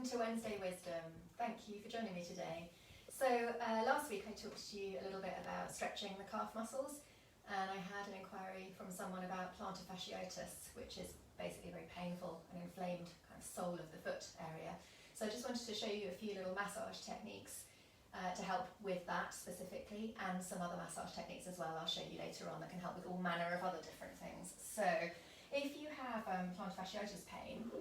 Welcome to Wednesday Wisdom. Thank you for joining me today. So last week I talked to you a little bit about stretching the calf muscles, and I had an inquiry from someone about plantar fasciitis, which is basically a very painful and inflamed kind of sole of the foot area. So I just wanted to show you a few little massage techniques to help with that specifically, and some other massage techniques as well I'll show you later on that can help with all manner of other different things. So if you have plantar fasciitis pain,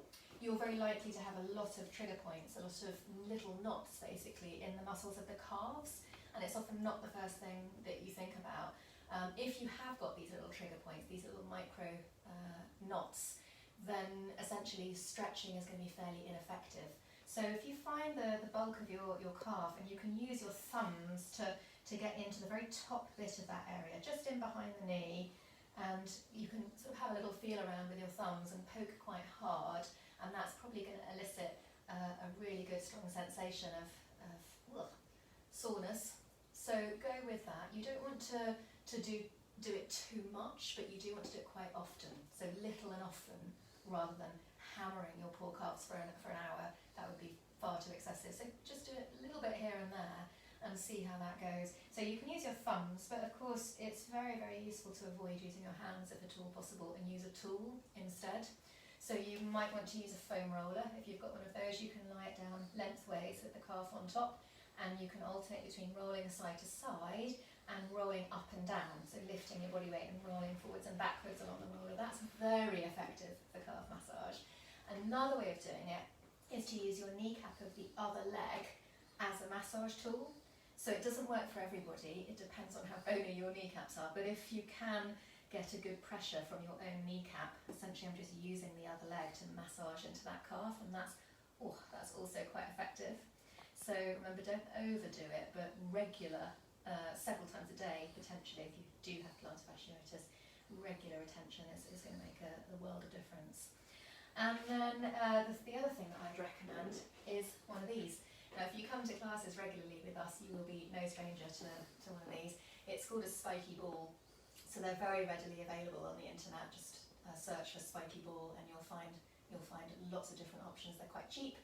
you're very likely to have a lot of trigger points, a lot of little knots basically in the muscles of the calves, and it's often not the first thing that you think about. If you have got these little trigger points, these little micro knots, then essentially stretching is going to be fairly ineffective. So if you find the bulk of your calf, and you can use your thumbs to get into the very top bit of that area, just in behind the knee, and you can sort of have a little feel around with your thumbs and poke quite hard, and that's probably going to elicit a really good strong sensation of soreness. So go with that. You don't want to do it too much, but you do want to do it quite often. So little and often, rather than hammering your poor calves for an hour. That would be far too excessive. So just do it a little bit here and there and see how that goes. So you can use your thumbs, but of course it's very, very useful to avoid using your hands if at all possible and use a tool instead. So you might want to use a foam roller. If you've got one of those, you can lie it down lengthways with the calf on top, and you can alternate between rolling side to side and rolling up and down, so lifting your body weight and rolling forwards and backwards along the roller. That's very effective for calf massage. Another way of doing it is to use your kneecap of the other leg as a massage tool. So it doesn't work for everybody, it depends on how bony your kneecaps are, but if you can get a good pressure from your own kneecap, essentially I'm just using the other leg to massage into that calf, and that's also quite effective. So remember, don't overdo it, but regular, several times a day potentially, if you do have plantar fasciitis, regular attention is going to make a world of difference. And then the other thing that I'd recommend is one of these. Now if you come to classes regularly with us, you will be no stranger to one of these. It's called a Spiky Ball. So they're very readily available on the internet. Just search for Spiky Ball and you'll find lots of different options. They're quite cheap,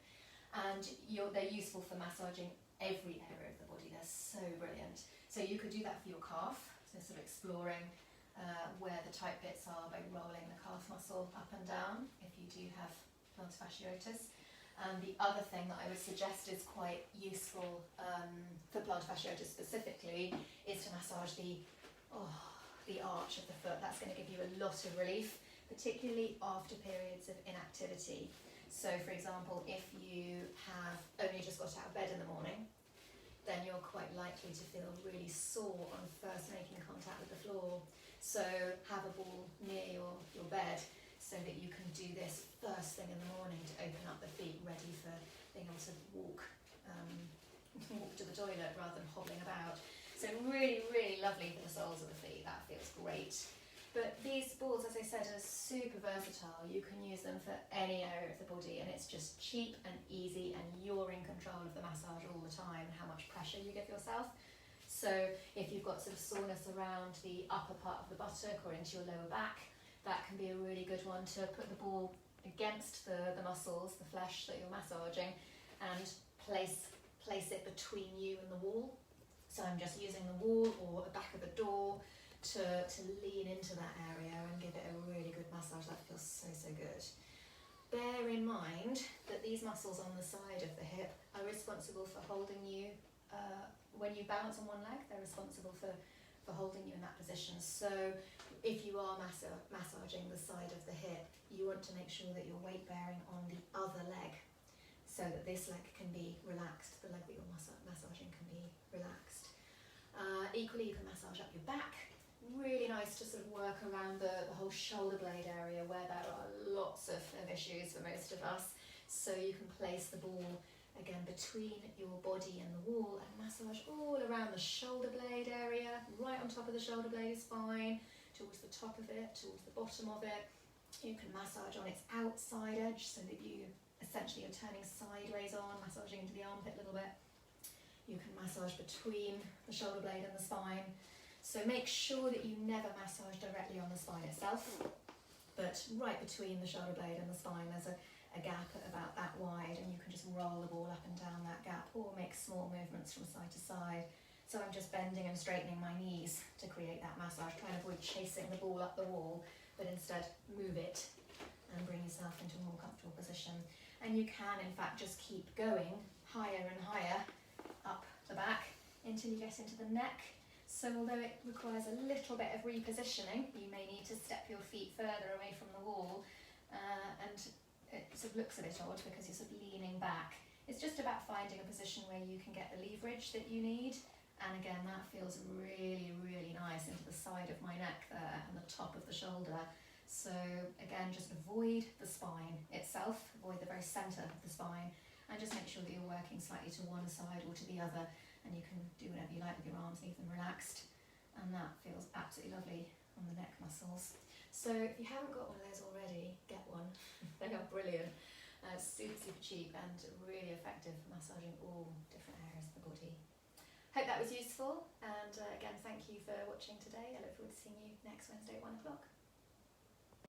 and they're useful for massaging every area of the body. They're so brilliant. So you could do that for your calf, so sort of exploring where the tight bits are by rolling the calf muscle up and down if you do have plantar fasciitis. And the other thing that I would suggest is quite useful for plantar fasciitis specifically is to massage the arch of the foot. That's going to give you a lot of relief, particularly after periods of inactivity. So for example, if you have only just got out of bed in the morning, then you're quite likely to feel really sore on first making contact with the floor. So have a ball near your bed so that you can do this first thing in the morning to open up the feet, ready for being able to walk to the toilet rather than hobbling about. So really, really lovely for the soles of the feet. That feels great. But these balls, as I said, are super versatile. You can use them for any area of the body, and it's just cheap and easy, and you're in control of the massage all the time, how much pressure you give yourself. So if you've got sort of soreness around the upper part of the buttock or into your lower back, that can be a really good one to put the ball against the muscles, the flesh that you're massaging, and place it between you and the wall. So I'm just using the wall or the back of a door to lean into that area and give it a really good massage. That feels so, so good. Bear in mind that these muscles on the side of the hip are responsible for holding you, when you balance on one leg, they're responsible for holding you in that position. So if you are massaging the side of the hip, you want to make sure that you're weight bearing on the other leg, so that this leg can be relaxed, the leg that you're massaging can be relaxed. Equally, you can massage up your back. Really nice to sort of work around the whole shoulder blade area, where there are lots of issues for most of us. So you can place the ball again between your body and the wall and massage all around the shoulder blade area. Right on top of the shoulder blade is fine, towards the top of it, towards the bottom of it. You can massage on its outside edge, so that you essentially are turning sideways on, massaging into the armpit a little bit. You can massage between the shoulder blade and the spine. So make sure that you never massage directly on the spine itself, but right between the shoulder blade and the spine there's a gap at about that wide, and you can just roll the ball up and down that gap or make small movements from side to side. So I'm just bending and straightening my knees to create that massage. Try and avoid chasing the ball up the wall, but instead move it and bring yourself into a more comfortable position. And you can, in fact, just keep going higher and higher up the back until you get into the neck. So although it requires a little bit of repositioning, you may need to step your feet further away from the wall, and it sort of looks a bit odd because you're sort of leaning back. It's just about finding a position where you can get the leverage that you need. And again, that feels really, really nice into the side of my neck there and the top of the shoulder. So again, just avoid the spine itself, avoid the very centre of the spine, and just make sure that you're working slightly to one side or to the other, and you can do whatever you like with your arms, leave them relaxed, and that feels absolutely lovely on the neck muscles. So if you haven't got one of those already, get one. They are brilliant. Super, super cheap and really effective for massaging all different areas of the body. Hope that was useful, and again, thank you for watching today. I look forward to seeing you next Wednesday at 1 o'clock.